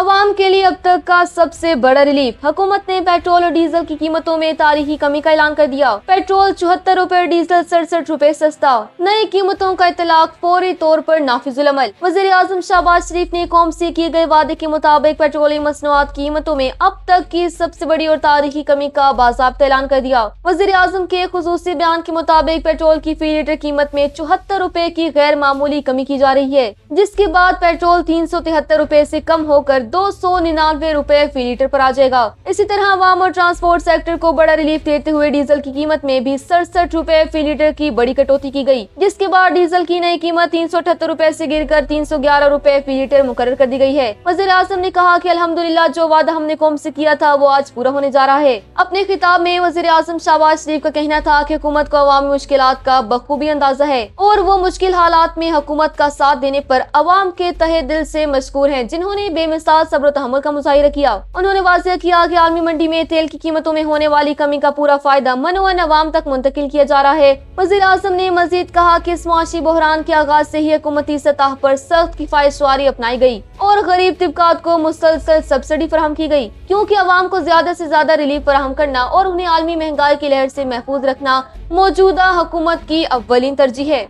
عوام کے لیے اب تک کا سب سے بڑا ریلیف، حکومت نے پیٹرول اور ڈیزل کی قیمتوں میں تاریخی کمی کا اعلان کر دیا۔ پیٹرول 74 روپے، ڈیزل 67 روپے سستا، نئی قیمتوں کا اطلاق فوری طور پر نافذ العمل۔ وزیر اعظم شہباز شریف نے قوم سے کیے گئے وعدے کے مطابق پیٹرولیم مصنوعات کی قیمتوں میں اب تک کی سب سے بڑی اور تاریخی کمی کا باضابطہ اعلان کر دیا۔ وزیر اعظم کے خصوصی بیان کے مطابق پیٹرول کی فی لیٹر قیمت میں 74 روپے کی غیر معمولی کمی کی جا رہی ہے، جس کے بعد پیٹرول 373 روپے سے کم ہو کر 299 روپے فی لیٹر پر آ جائے گا۔ اسی طرح عوام اور ٹرانسپورٹ سیکٹر کو بڑا ریلیف دیتے ہوئے ڈیزل کی قیمت میں بھی 67 روپے فی لیٹر کی بڑی کٹوتی کی گئی، جس کے بعد ڈیزل کی نئی قیمت 378 روپے سے گر کر 311 روپے فی لیٹر مقرر کر دی گئی ہے۔ وزیر اعظم نے کہا کہ الحمدللہ جو وعدہ ہم نے قوم سے کیا تھا وہ آج پورا ہونے جا رہا ہے۔ اپنے خطاب میں وزیر اعظم شہباز شریف کا کہنا تھا کہ حکومت کو عوامی مشکلات کا بخوبی اندازہ ہے اور وہ مشکل حالات میں حکومت کا ساتھ دینے پر عوام کے تہہ دل سے مشکور ہیں، جنہوں نے بے مثال صبر و تحمل کا مظاہرہ کیا۔ انہوں نے واضح کیا کہ عالمی منڈی میں تیل کی قیمتوں میں ہونے والی کمی کا پورا فائدہ منوعاً عوام تک منتقل کیا جا رہا ہے۔ وزیر اعظم نے مزید کہا کہ اس معاشی بحران کے آغاز سے ہی حکومتی سطح پر سخت کفایت شعاری اپنائی گئی اور غریب طبقات کو مسلسل سبسڈی فراہم کی گئی، کیونکہ عوام کو زیادہ سے زیادہ ریلیف فراہم کرنا اور انہیں عالمی مہنگائی کی لہر سے محفوظ رکھنا موجودہ حکومت کی اولین ترجیح ہے۔